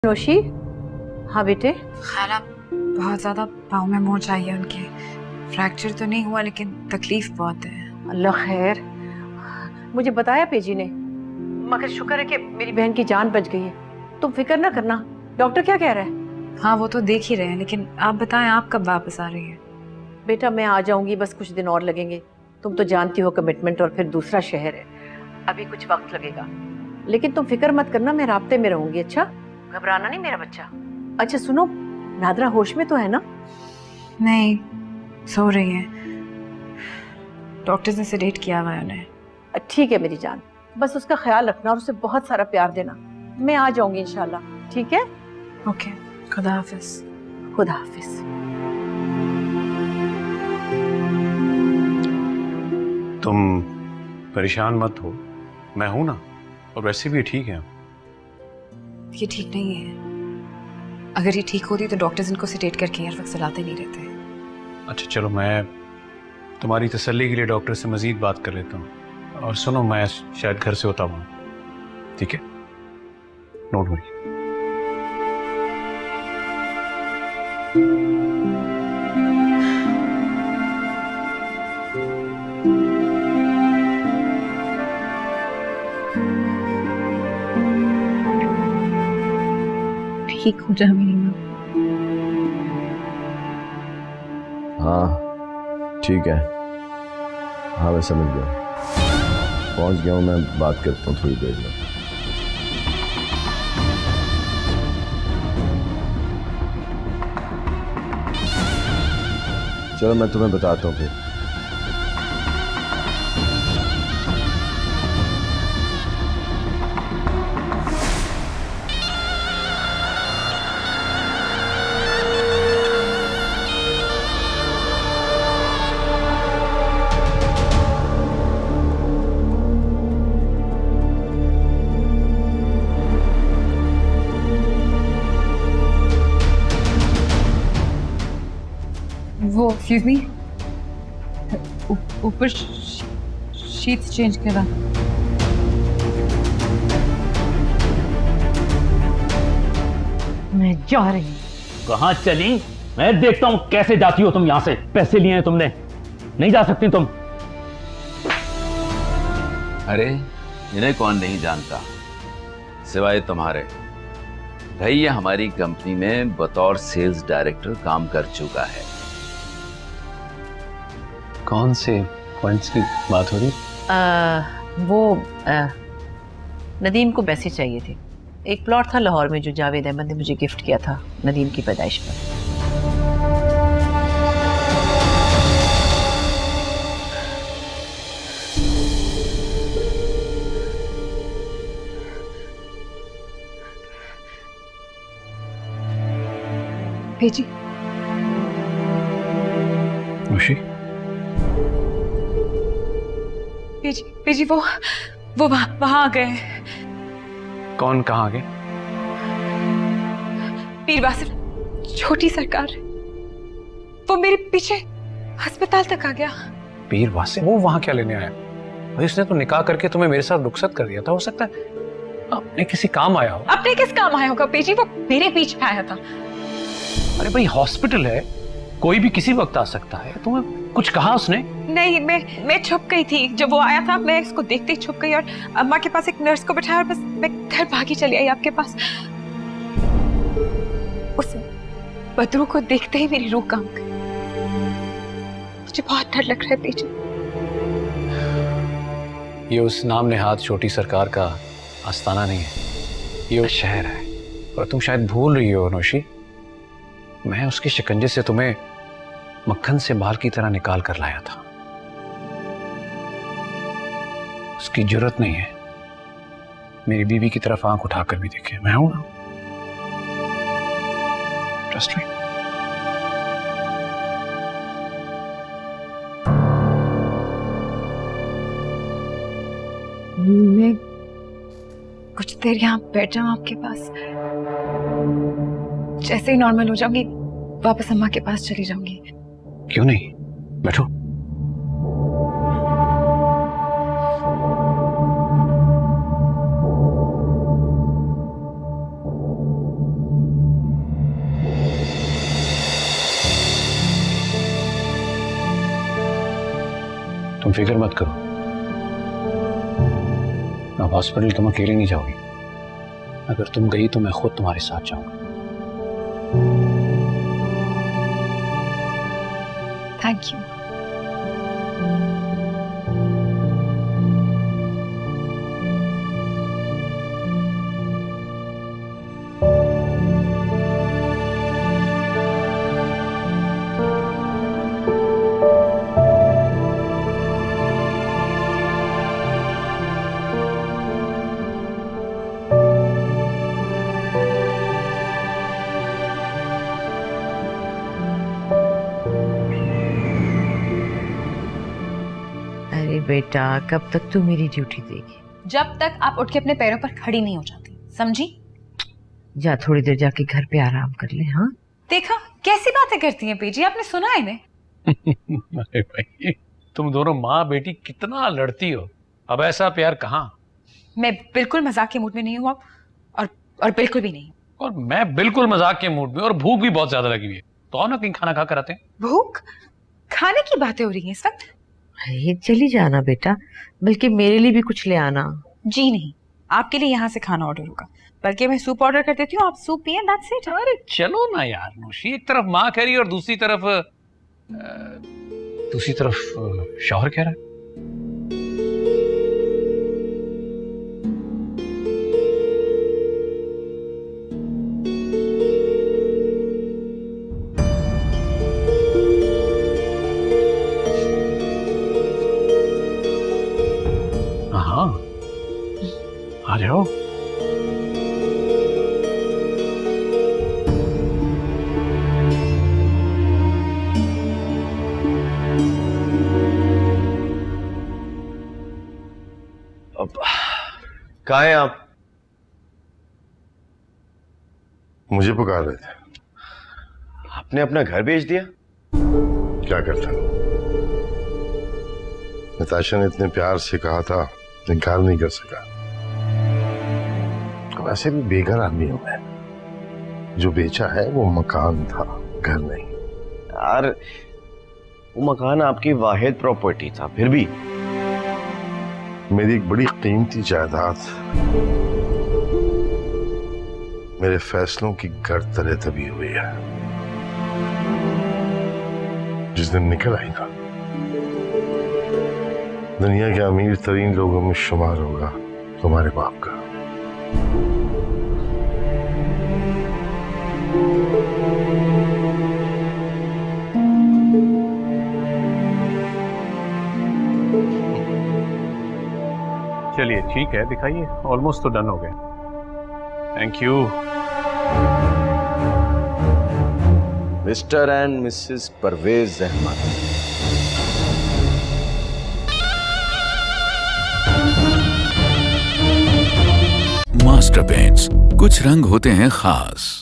नोशी। हाँ बेटे। खाला बहुत ज़्यादा पाँव में मोच आई है उनके। फ्रैक्चर तो नहीं हुआ लेकिन तकलीफ बहुत है। अल्लाह खैर। मुझे बताया पेजी ने, मगर शुक्र है कि मेरी बहन की जान बच गई है। तुम फिक्र ना करना। डॉक्टर क्या कह रहा है? हाँ वो तो देख ही रहे हैं, लेकिन आप बताएं आप कब वापस आ रही हैं? बेटा मैं आ जाऊंगी, बस कुछ दिन और लगेंगे। तुम तो जानती हो कमिटमेंट, और फिर दूसरा शहर है, अभी कुछ वक्त लगेगा। लेकिन तुम फिक्र मत करना, मैं राब्ते में रहूंगी। अच्छा, घबराना नहीं मेरा बच्चा। अच्छा सुनो, नादरा होश में तो है ना? नहीं, सो रही है। डॉक्टर्स ने सेडेट किया हुआ है उन्हें। ठीक है मेरी जान, बस उसका ख्याल रखना और उसे बहुत सारा प्यार देना। मैं आ जाऊंगी इंशाल्लाह। ठीक है? ओके, खुदा हाफिज। खुदा हाफिज। तुम परेशान मत हो, मैं हूं ना, और वैसे भी ठीक है। ये ठीक नहीं है। अगर ये ठीक होती तो डॉक्टर्स इनको सेडेट करके हर वक्त सुलाते नहीं रहते। अच्छा चलो, मैं तुम्हारी तसल्ली के लिए डॉक्टर से मजीद बात कर लेता हूँ। और सुनो, मैं शायद घर से होता हूँ, ठीक है? Don't worry. ठीक हो जा मेरी माँ। हाँ ठीक है। हाँ मैं समझ गया, पहुंच गया हूँ। मैं बात करता हूँ थोड़ी देर में। चलो मैं तुम्हें बताता हूँ फिर। वो एक्सक्यूज मी, ऊपर शीट्स चेंज करा। मैं जा रही हूँ। कहाँ चली? मैं देखता हूँ कैसे जाती हो तुम यहाँ से। पैसे लिए हैं तुमने, नहीं जा सकती तुम। अरे इन्हें कौन नहीं जानता सिवाय तुम्हारे। भैया हमारी कंपनी में बतौर सेल्स डायरेक्टर काम कर चुका है। कौन से पॉइंट्स की बात हो रही? नदीम को पैसे चाहिए थे। एक प्लॉट था लाहौर में जो जावेद अहमद ने मुझे गिफ्ट किया था नदीम की पैदाइश पर। भेजी खुशी? भेजी भेजी, वो वहां आ गए। कौन? कहाँ आ गए? पीर बासिर, छोटी सरकार, वो मेरे पीछे अस्पताल तक आ गया। पीर वासिफ? वो वहां क्या लेने आया भाई? उसने तो निकाह करके तुम्हें मेरे साथ रुखसत कर दिया था। हो सकता है अपने किसी काम आया हो। अपने किस काम आया होगा पेजी? वो मेरे पीछे आया था। अरे भाई हॉस्पिटल है, कोई भी किसी वक्त आ सकता है। तुम्हें कुछ कहा उसने? नहीं, मैं छुप गई थी जब वो आया था। मैं इसको देखते ही छुप गई और अम्मा के पास एक नर्स को बैठाया और बस मैं घर भागी चली आई आपके पास। उस बदरू को देखते ही मेरी रूह कांप गई। मुझे बहुत डर लग रहा है पेजी। ये उस नाम नेहाद छोटी सरकार का आस्थाना नहीं है, ये उस शहर है। और तुम शायद भूल रही हो नौशी, मैं उसके शिकंजे से तुम्हें मक्खन से बाल की तरह निकाल कर लाया था। उसकी जरूरत नहीं है मेरी बीवी की तरफ आंख उठाकर भी देखे। मैं हूं ना, ट्रस्ट मी। मैं कुछ देर यहाँ बैठ जाऊं आपके पास, जैसे ही नॉर्मल हो जाऊंगी वापस अम्मा के पास चली जाऊंगी। क्यों नहीं, बैठो। तुम फिक्र मत करो, अब हॉस्पिटल तुम अकेले नहीं जाओगी। अगर तुम गई तो मैं खुद तुम्हारे साथ जाऊंगा। Thank you. अरे बेटा, कब तक तू मेरी ड्यूटी देगी? जब तक आप उठ के अपने पैरों पर खड़ी नहीं हो जाती, समझी? जा थोड़ी देर जाके घर पे आराम कर ले। हाँ, देखा कैसी बातें करती हैं पीजी, आपने सुना है इन्हें? अरे भाई, तुम दोनों माँ बेटी कितना लड़ती हो, अब ऐसा प्यार कहाँ। मैं बिल्कुल मजाक के मूड में नहीं हूँ अब, और बिल्कुल भी नहीं। और मैं बिल्कुल मजाक के मूड में, और भूख भी बहुत ज्यादा लगी हुई है, तो आओ ना कहीं खाना खा कर आते हैं। भूख? खाने की बातें हो रही हैं इस वक्त? ये चली जाना बेटा, बल्कि मेरे लिए भी कुछ ले आना। जी नहीं, आपके लिए यहाँ से खाना ऑर्डर होगा, बल्कि मैं सूप ऑर्डर कर देती हूँ, आप सूप पिए, दैट्स इट। अरे चलो ना यार नौशी, एक तरफ माँ कह रही है और दूसरी तरफ शौहर कह रहा है। हाँ, आ जाओ। अब कहाँ हैं आप? मुझे पुकार रहे थे। आपने अपना घर बेच दिया? क्या करता? नताशा ने इतने प्यार से कहा था, इनकार नहीं कर सका। वैसे भी बेघर आदमी हूं मैं। जो बेचा है वो मकान था, घर नहीं। यार, वो मकान आपकी वाहिद प्रॉपर्टी था, फिर भी मेरी एक बड़ी कीमती जायदाद मेरे फैसलों की गर्द तले दबी हुई है। जिस दिन निकल आई ना, दुनिया के अमीर तरीन लोगों में शुमार होगा तुम्हारे बाप का। चलिए ठीक है, दिखाइए। ऑलमोस्ट तो डन हो गए। Thank you. Mister and missus Parvez Ahmad. Master paints, कुछ रंग होते हैं खास।